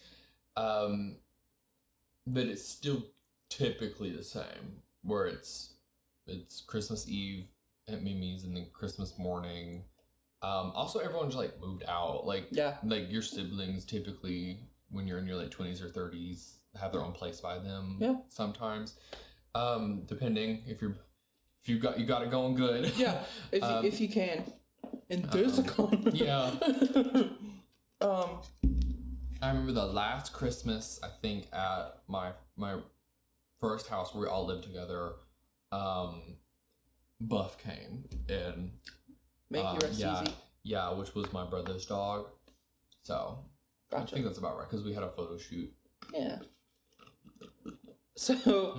But it's still typically the same, where it's Christmas Eve at Mimi's and then Christmas morning. Also, everyone's like moved out. Like your siblings typically, when you're in your late 20s or 30s, have their own place by them. Yeah. Sometimes, depending if you got it going good. Yeah. If you can, in this economy. Yeah. I remember the last Christmas, I think, at my first house where we all lived together, Buff came and make you rest easy. Yeah, which was my brother's dog. So gotcha. I think that's about right because we had a photo shoot. Yeah. So,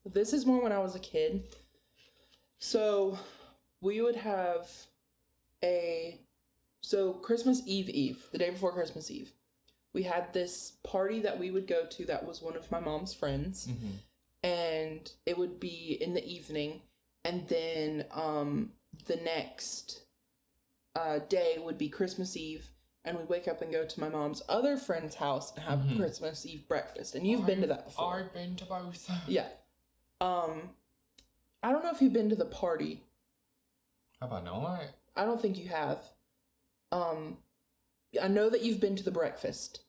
this is more when I was a kid. So we would have Christmas Eve, the day before Christmas Eve, we had this party that we would go to that was one of my mom's friends. And it would be in the evening. And then the next day would be Christmas Eve. And we'd wake up and go to my mom's other friend's house and have Christmas Eve breakfast. And you've been to that before. I've been to both. Yeah. I don't know if you've been to the party. Have I not? I don't think you have. I know that you've been to the breakfast,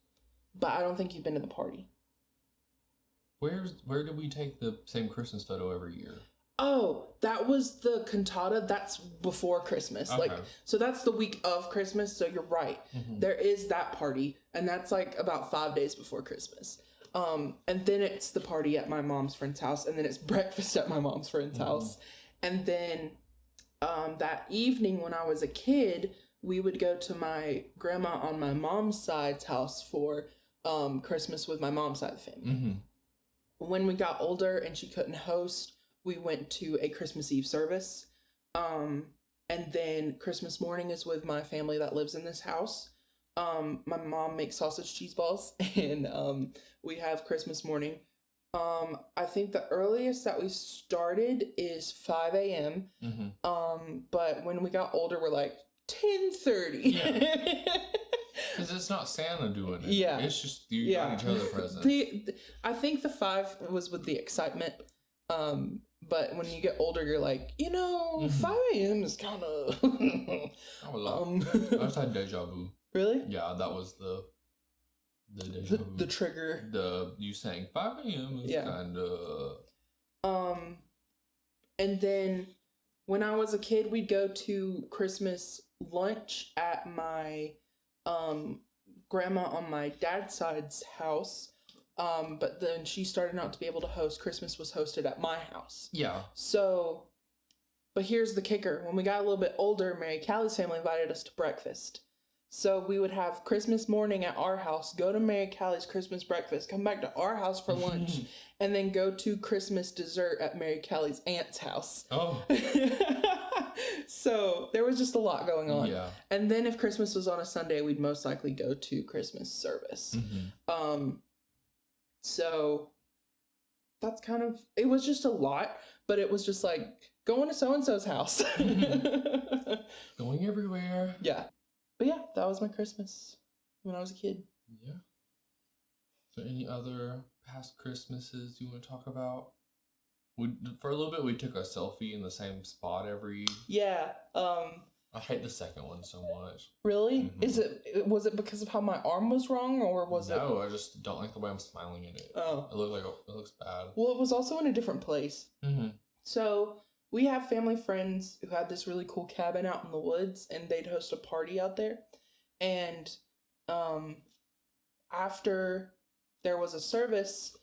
but I don't think you've been to the party. Where did we take the same Christmas photo every year? Oh, that was the cantata. That's before Christmas. Okay. So that's the week of Christmas. So you're right. There is that party, and that's like about 5 days before Christmas. And then it's the party at my mom's friend's house, and then it's breakfast at my mom's friend's house. And then that evening when I was a kid, we would go to my grandma on my mom's side's house for Christmas with my mom's side of the family. When we got older and she couldn't host, we went to a Christmas Eve service. And then Christmas morning is with my family that lives in this house. My mom makes sausage cheese balls, and we have Christmas morning. I think the earliest that we started is 5 a.m. But when we got older, we're like 10:30. Yeah. Because it's not Santa doing it. Yeah. It's just you got each other presents. I think the 5 was with the excitement. But when you get older, you're like, 5 a.m. is kind of... I just had deja vu. Really? Yeah, that was the deja vu. The trigger. You saying 5 a.m. is kind of... And then when I was a kid, we'd go to Christmas lunch at my grandma on my dad's side's house. But then she started not to be able to host. Christmas was hosted at my house. Yeah. So, but here's the kicker. When we got a little bit older, Mary Callie's family invited us to breakfast. So we would have Christmas morning at our house, go to Mary Callie's Christmas breakfast, come back to our house for lunch, and then go to Christmas dessert at Mary Callie's aunt's house. Oh. So there was just a lot going on. Yeah. And then if Christmas was on a Sunday, we'd most likely go to Christmas service. So that's kind of, it was just a lot, but it was just like going to so-and-so's house. Going everywhere. Yeah. But yeah, that was my Christmas when I was a kid. Yeah. So any other past Christmases you want to talk about? For a little bit, we took a selfie in the same spot every... Yeah. I hate the second one so much. Really? Was it because of how my arm was wrong, or was it... No, I just don't like the way I'm smiling in it. Oh. It looks bad. Well, it was also in a different place. So we have family friends who had this really cool cabin out in the woods, and they'd host a party out there. And after there was a service,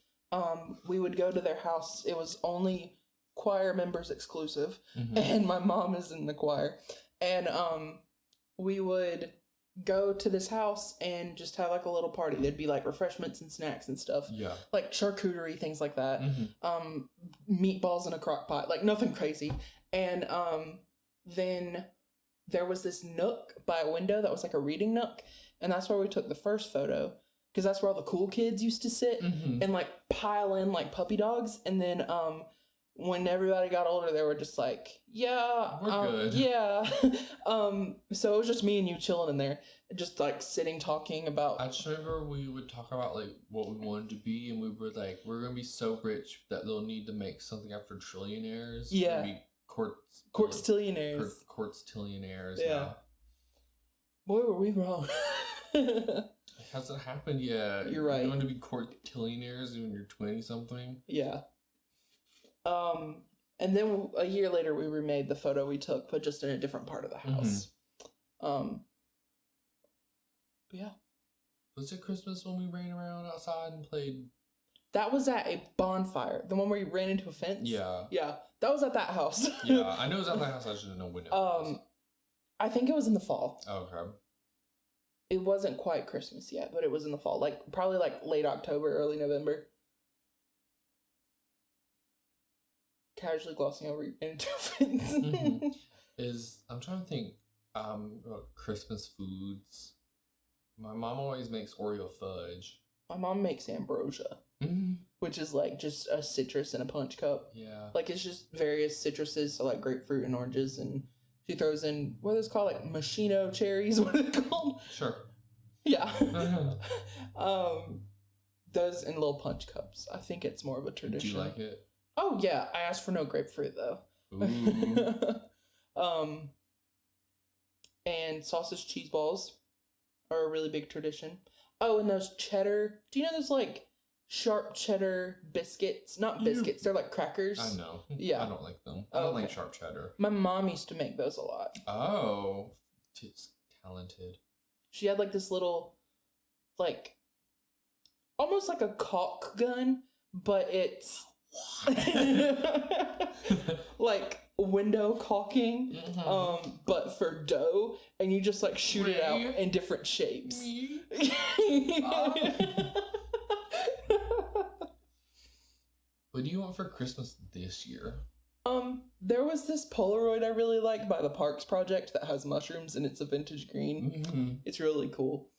we would go to their house. It was only choir members exclusive, and my mom is in the choir. And we would go to this house and just have like a little party. There'd be like refreshments and snacks and stuff. Yeah. Like charcuterie, things like that. Meatballs in a crock pot, like nothing crazy. And then there was this nook by a window that was like a reading nook. And that's where we took the first photo. because that's where all the cool kids used to sit and like pile in like puppy dogs. And then when everybody got older, they were just like, yeah, we're good. Yeah. So it was just me and you chilling in there, just like sitting talking about. I just remember we would talk about like what we wanted to be, and we were like, we're gonna be so rich that they'll need to make something after trillionaires. Yeah. Maybe Quartstillionaires. Quartstillionaires. Yeah. Yeah. Boy, were we wrong. It hasn't happened yet. You're right. You want to be quartillionaires when you're 20-something? Yeah. And then a year later, we remade the photo we took, but just in a different part of the house. But yeah. Was it Christmas when we ran around outside and played? That was at a bonfire. The one where you ran into a fence? Yeah. Yeah. That was at that house. Yeah, I know it was at that house. I just didn't know when it was. I think it was in the fall. Okay. It wasn't quite Christmas yet, but it was in the fall. Like, probably like late October, early November. Casually glossing over into a fence. I'm trying to think about Christmas foods. My mom always makes Oreo fudge. My mom makes ambrosia, which is like just a citrus in a punch cup. Yeah. Like, it's just various citruses, so like grapefruit and oranges, and she throws in, what are those called? Like machino cherries? What are they called? Sure. Yeah. Those in little punch cups. I think it's more of a tradition. Do you like it? Oh, yeah. I asked for no grapefruit, though. Ooh. And sausage cheese balls are a really big tradition. Oh, and those cheddar. Do you know those, like, sharp cheddar biscuits? Not biscuits. They're like crackers. I know. Yeah. I don't like them. I don't like sharp cheddar. My mom used to make those a lot. Oh. She's talented. She had, like, this little, like, almost like a caulk gun, but it's like window caulking, but for dough, and you just like shoot it out in different shapes. What do you want for Christmas this year? There was this Polaroid I really like by the Parks Project that has mushrooms and it's a vintage green. It's really cool,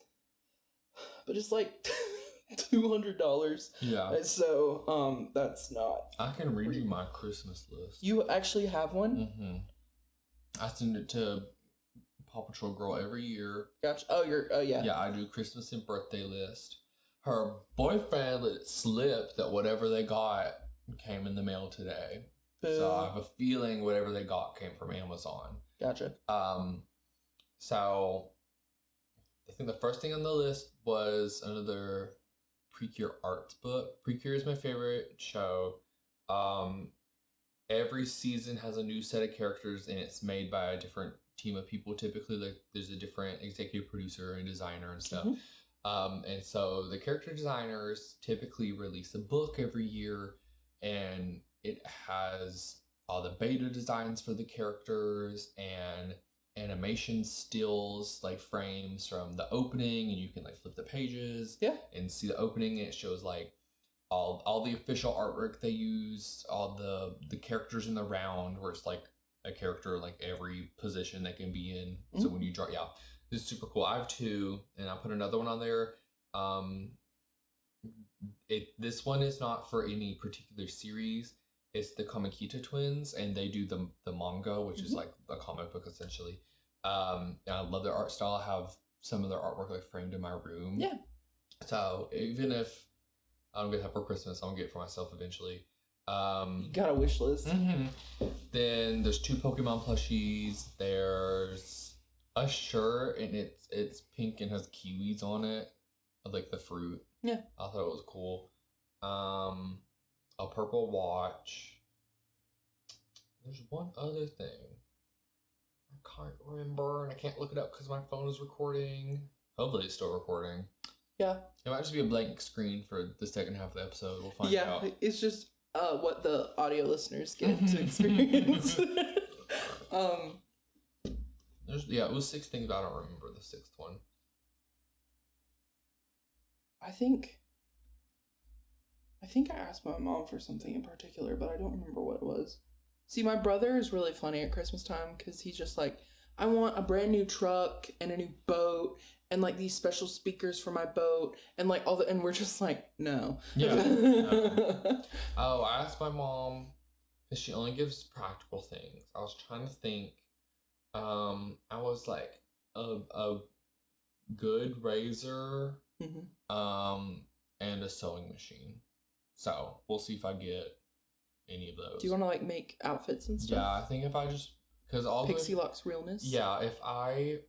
but it's like $200. Yeah. So, that's not. I can read you my Christmas list. You actually have one? I send it to Paw Patrol Girl every year. Gotcha. Oh, yeah. Yeah, I do Christmas and birthday list. Her boyfriend let it slip that whatever they got came in the mail today. So I have a feeling whatever they got came from Amazon. Gotcha. So I think the first thing on the list was another Precure Arts book. Precure is my favorite show. Every season has a new set of characters and it's made by a different team of people. Typically, like there's a different executive producer and designer and stuff. And so the character designers typically release a book every year, and it has all the beta designs for the characters and animation stills, like frames from the opening, and you can like flip the pages and see the opening, and it shows like all the official artwork they use, all the characters in the round, where it's like a character like every position they can be in. So when you draw, this is super cool. I have two, and I put another one on there. This one is not for any particular series. It's the Kamakita twins, and they do the manga, which is like a comic book essentially. And I love their art style. I have some of their artwork like framed in my room. Yeah. So even if I don't get that for Christmas, I'll get it for myself eventually. You got a wish list. Then there's 2 Pokemon plushies. There's a shirt, and it's pink and has kiwis on it, like the fruit. Yeah. I thought it was cool. A purple watch. There's one other thing. I can't remember, and I can't look it up because my phone is recording. Hopefully it's still recording. Yeah. It might just be a blank screen for the second half of the episode. We'll find out. Yeah, it's just what the audio listeners get to experience. It was 6 things, but I don't remember the 6th one. I think I asked my mom for something in particular, but I don't remember what it was. See, my brother is really funny at Christmas time because he's just like, I want a brand new truck and a new boat and like these special speakers for my boat and like all the, and we're just like, no. Yeah. No. Oh, I asked my mom because she only gives practical things. I was trying to think. I was like a good razor, and a sewing machine. So we'll see if I get any of those. Do you want to like make outfits and stuff? Yeah, I think if I just because all Pixie Luck's realness. Yeah, if I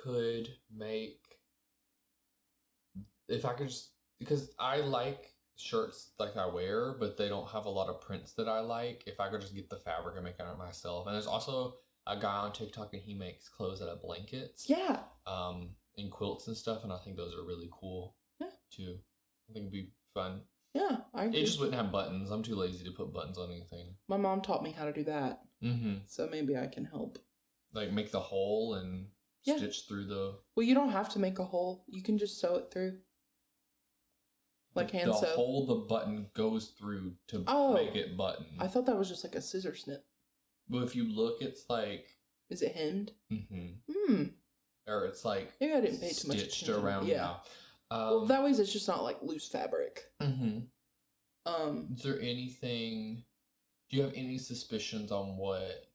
could make, if I could just, because I like shirts like I wear, but they don't have a lot of prints that I like. If I could just get the fabric and make it myself. And there's also a guy on TikTok and he makes clothes out of blankets. Yeah. And quilts and stuff, and I think those are really cool. Yeah. Too. I think it'd be fun. Yeah, I agree. It just wouldn't have buttons. I'm too lazy to put buttons on anything. My mom taught me how to do that. So maybe I can help. Like make the hole and stitch through the... Well, you don't have to make a hole. You can just sew it through. Like hand sew. The hole the button goes through to make it button. I thought that was just like a scissor snip. Well, if you look, it's like... Is it hemmed? Or it's like... Maybe I didn't pay too much stitched attention. around. Yeah. Well, that way it's just not like loose fabric. Is there anything... Do you have any suspicions on what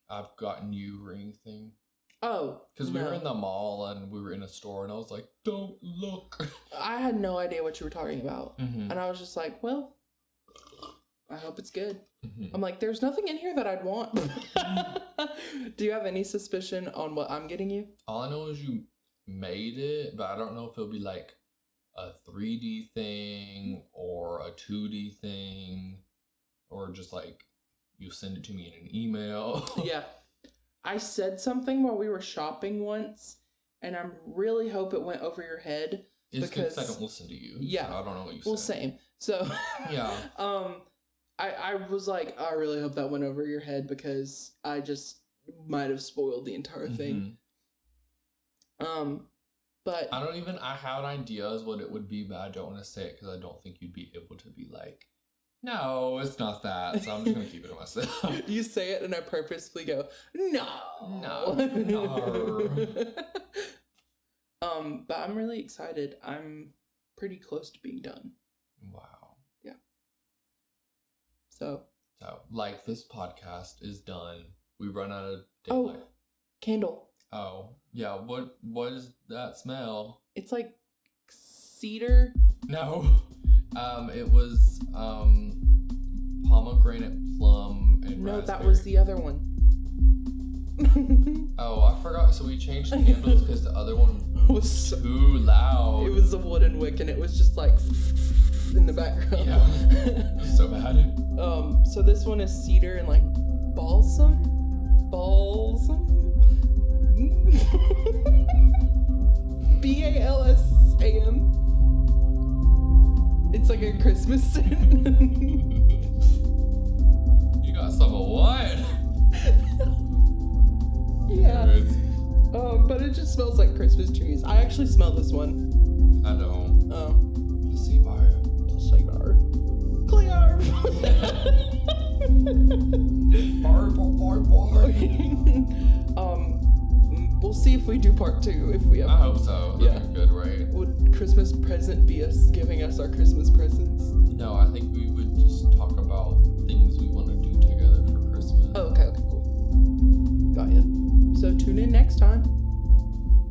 I've gotten you or anything? Oh, because we were in the mall and we were in a store and I was like, don't look. I had no idea what you were talking about. And I was just like, well, I hope it's good. I'm like, there's nothing in here that I'd want. Do you have any suspicion on what I'm getting you? All I know is you made it, but I don't know if it'll be like a 3D thing or a 2D thing or just like you send it to me in an email. Yeah. I said something while we were shopping once, and I really hope it went over your head. It's because I don't listen to you. Yeah. So I don't know what you said. Well, same. So, yeah. I was like, I really hope that went over your head because I just might have spoiled the entire thing. But I have ideas what it would be, but I don't want to say it because I don't think you'd be able to be like, no, it's not that. So I'm just going to keep it to myself. You say it and I purposefully go, no. But I'm really excited. I'm pretty close to being done. Wow. Yeah. So like this podcast is done. We run out of daylight. Oh, candle. Oh, yeah. What is that smell? It's like cedar. No. It was pomegranate, plum, and no, raspberry. that was the other one. Oh, I forgot. So we changed the candles because the other one was too loud. It was a wooden wick, and it was just like in the background. Yeah, it was so bad. So this one is cedar and like balsam. BALSAM. It's like a Christmas scent. You got some of what? Yeah. But it just smells like Christmas trees. I actually smell this one. I don't. Oh. Placebo. Clear. We'll see if we do part 2 if we have. I hope so. That'd be good, right? Would Christmas present be us giving us our Christmas presents? No, I think we would just talk about things we want to do together for Christmas. Oh, okay, cool. Got ya. So tune in next time.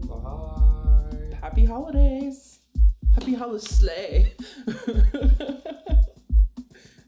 Bye. Happy holidays. Happy holiday sleigh.